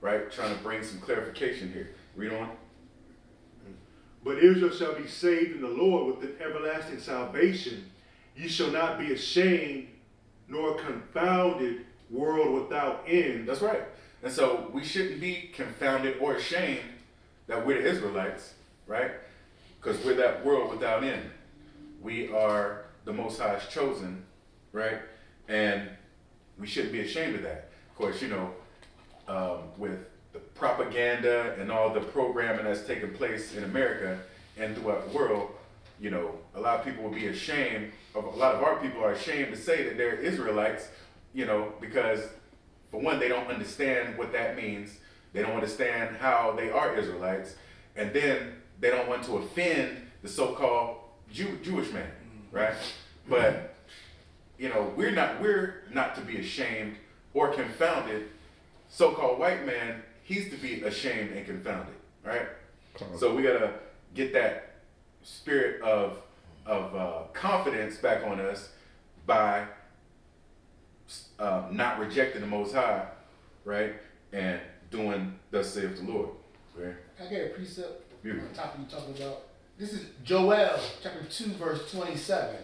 right? Trying to bring some clarification here. Read on. But Israel shall be saved in the Lord with an everlasting salvation. Ye shall not be ashamed nor confounded, world without end. That's right. And so we shouldn't be confounded or ashamed that we're the Israelites, right? Because we're that world without end. We are the Most High's chosen, right? And we shouldn't be ashamed of that. Of course, with the propaganda and all the programming that's taking place in America and throughout the world, a lot of people will be ashamed, a lot of our people are ashamed to say that they're Israelites, because for one, they don't understand what that means. They don't understand how they are Israelites. And then they don't want to offend the so-called Jewish man, right? But, we're not to be ashamed or confounded. So-called white man, he's to be ashamed and confounded, right? So we gotta get that spirit of confidence back on us by not rejecting the Most High, right? And doing thus saith the Lord. Okay? I got a precept Beautiful. on top of you talking about. This is Joel chapter 2 verse 27.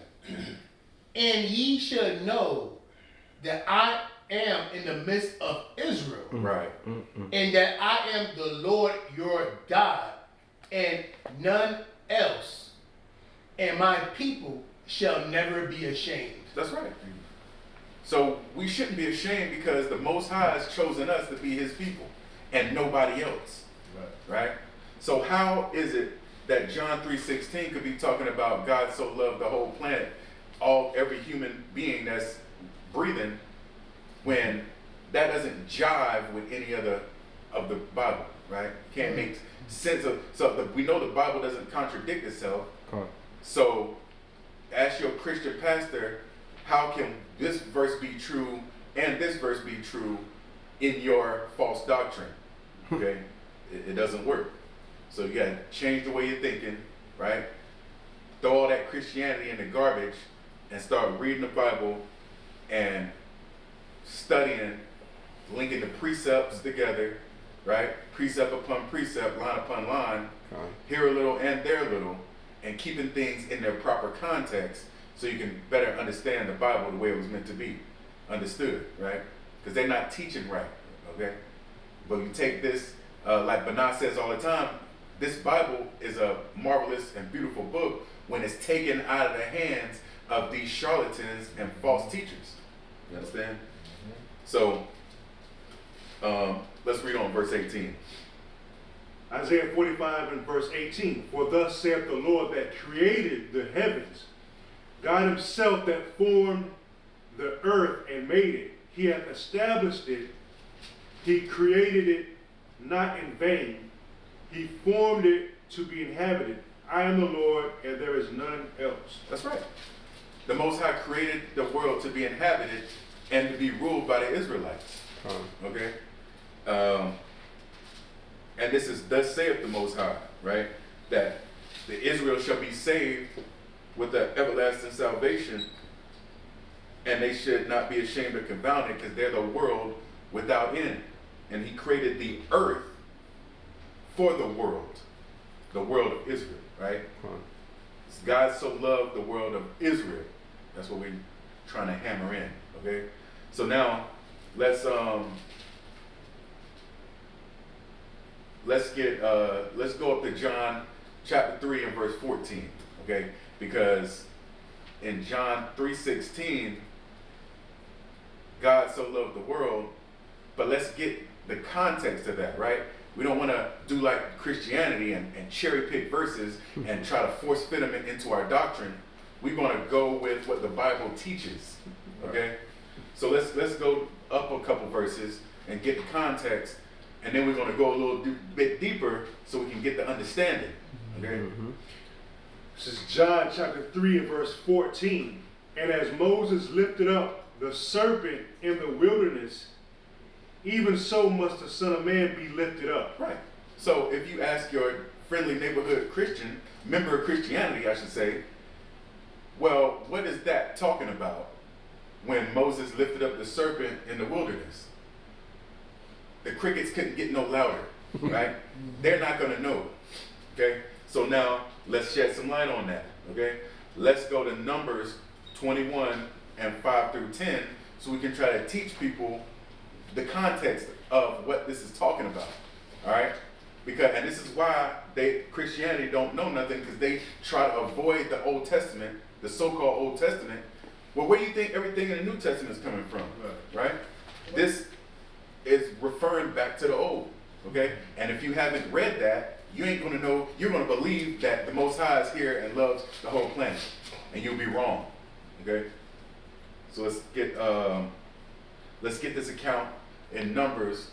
And ye shall know that I am in the midst of Israel. Right. And that I am the Lord your God and none else. And my people shall never be ashamed. That's right. So we shouldn't be ashamed because the Most High has chosen us to be his people and nobody else. Right? So how is it that John 3:16 could be talking about God so loved the whole planet, every human being that's breathing, when that doesn't jive with any other of the Bible, right? Can't make sense of, we know the Bible doesn't contradict itself. So ask your Christian pastor, how can this verse be true and this verse be true in your false doctrine? Okay? It doesn't work. So you gotta change the way you're thinking, right? Throw all that Christianity in the garbage and start reading the Bible and studying, linking the precepts together, right? Precept upon precept, line upon line, here a little and there a little, and keeping things in their proper context so you can better understand the Bible the way it was meant to be understood, right? Because they're not teaching right, okay? But you take this, like Bana says all the time, this Bible is a marvelous and beautiful book when it's taken out of the hands of these charlatans and false teachers. You understand? So, let's read on verse 18. Isaiah 45 and verse 18. For thus saith the Lord that created the heavens, God himself that formed the earth and made it. He hath established it. He created it not in vain. He formed it to be inhabited. I am the Lord, and there is none else. That's right. The Most High created the world to be inhabited and to be ruled by the Israelites. Okay? And this is thus saith the Most High, right? That the Israel shall be saved with the everlasting salvation, and they should not be ashamed or confounded because they're the world without end. And he created the earth for the world of Israel, right? God so loved the world of Israel. That's what we're trying to hammer in, okay? So now, let's go up to John chapter 3 and verse 14, okay? Because in John 3:16, God so loved the world, but let's get the context of that, right? We don't want to do like Christianity and cherry pick verses and try to force fit them into our doctrine. We're going to go with what the Bible teaches, okay? So let's go up a couple verses and get the context, and then we're going to go a little bit deeper so we can get the understanding, okay? This is John chapter 3 and verse 14. And as Moses lifted up the serpent in the wilderness, even so must the Son of Man be lifted up. Right. So if you ask your friendly neighborhood Christian, member of Christianity, I should say, well, what is that talking about when Moses lifted up the serpent in the wilderness? the crickets couldn't get no louder, right? They're not going to know, okay? So now let's shed some light on that, okay? Let's go to Numbers 21 and 5 through 10 so we can try to teach people the context of what this is talking about, all right? And this is why Christianity don't know nothing, because they try to avoid the Old Testament, the so-called Old Testament. Well, where do you think everything in the New Testament is coming from, right? This is referring back to the Old, okay? And if you haven't read that, you ain't gonna know, you're gonna believe that the Most High is here and loves the whole planet, and you'll be wrong, okay? So let's get this account in Numbers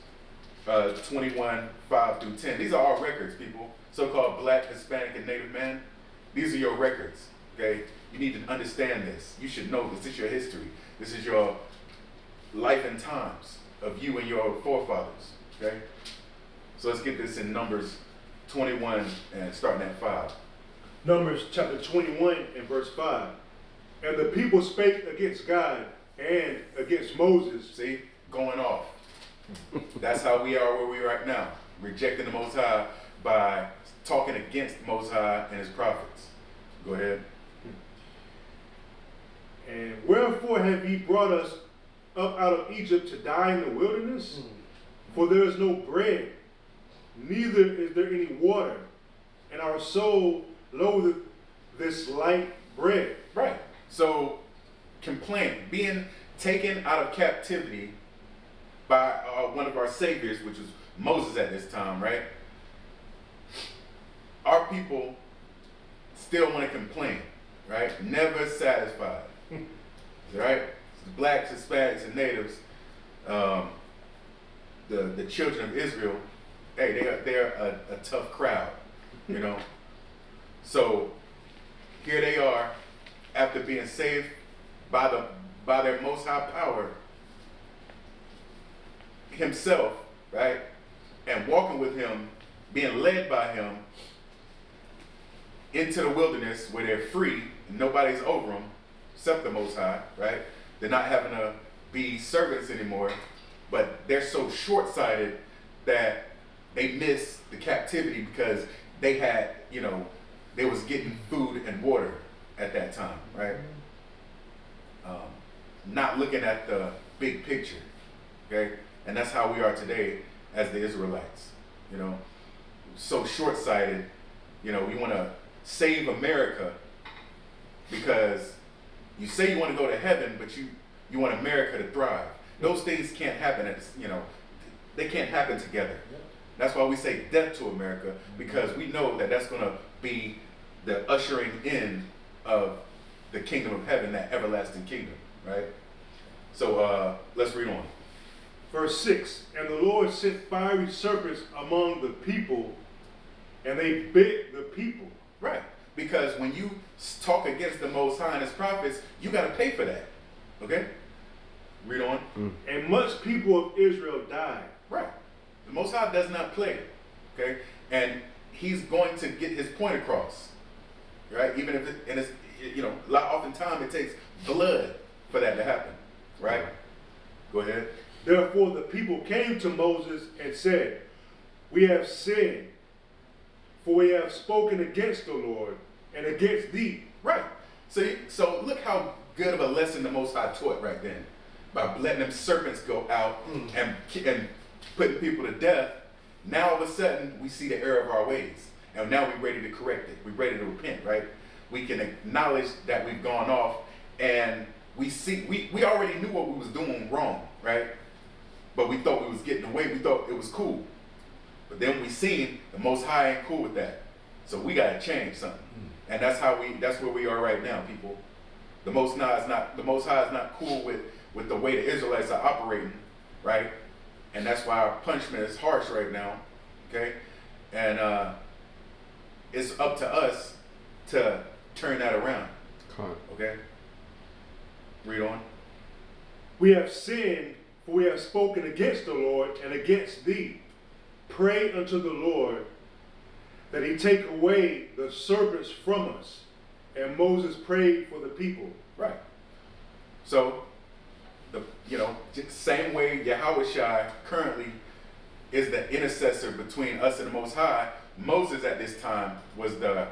21, 5 through 10. These are our records, people. So-called Black, Hispanic, and Native man. These are your records, okay? You need to understand this. You should know this. This is your history. This is your life and times of you and your forefathers, okay? So let's get this in Numbers 21 and starting at 5. Numbers chapter 21 and verse 5. And the people spake against God and against Moses. See, going off. That's how we are where we are right now, rejecting the Most High by talking against the Most High and his prophets. Go ahead. And wherefore have ye brought us up out of Egypt to die in the wilderness? For there is no bread, neither is there any water, and our soul loatheth this light bread. Right. So, complaint, being taken out of captivity by one of our saviors, which was Moses at this time, right? Our people still want to complain, right? Never satisfied, right? Blacks, Hispanics, and natives, the children of Israel, hey, they're a tough crowd, you know? So here they are, after being saved by their Most High power himself, right? And walking with him, being led by him into the wilderness where they're free, and nobody's over them, except the Most High, right? They're not having to be servants anymore, but they're so short-sighted that they miss the captivity because they had, they was getting food and water at that time, right? Not looking at the big picture, okay? And that's how we are today as the Israelites, so short-sighted, we want to save America because you say you want to go to heaven, but you want America to thrive. Those things can't happen, they can't happen together. That's why we say death to America, because we know that that's going to be the ushering in of the kingdom of heaven, that everlasting kingdom, right? So let's read on. Verse 6, and the Lord sent fiery serpents among the people, and they bit the people. Right, because when you talk against the Most High and his prophets, you got to pay for that, okay? Read on. And much people of Israel died. Right. The Most High does not play, okay? And he's going to get his point across, right? Even if it's, oftentimes it takes blood for that to happen, right? Go ahead. Therefore the people came to Moses and said, we have sinned, for we have spoken against the Lord and against thee. Right. So look how good of a lesson the Most High taught right then. By letting them serpents go out and putting people to death. Now all of a sudden we see the error of our ways. And now we're ready to correct it. We're ready to repent, right? We can acknowledge that we've gone off, and we already knew what we was doing wrong, right? But we thought we was getting away. We thought it was cool. But then we seen the Most High ain't cool with that. So we got to change something. And that's where we are right now, people. The Most High is not cool with the way the Israelites are operating, right? And that's why our punishment is harsh right now, okay? And it's up to us to turn that around, okay? Read on. We have sinned, for we have spoken against the Lord and against thee. Pray unto the Lord that he take away the serpents from us. And Moses prayed for the people. Right. So, same way Yahawashi currently is the intercessor between us and the Most High. Moses at this time was the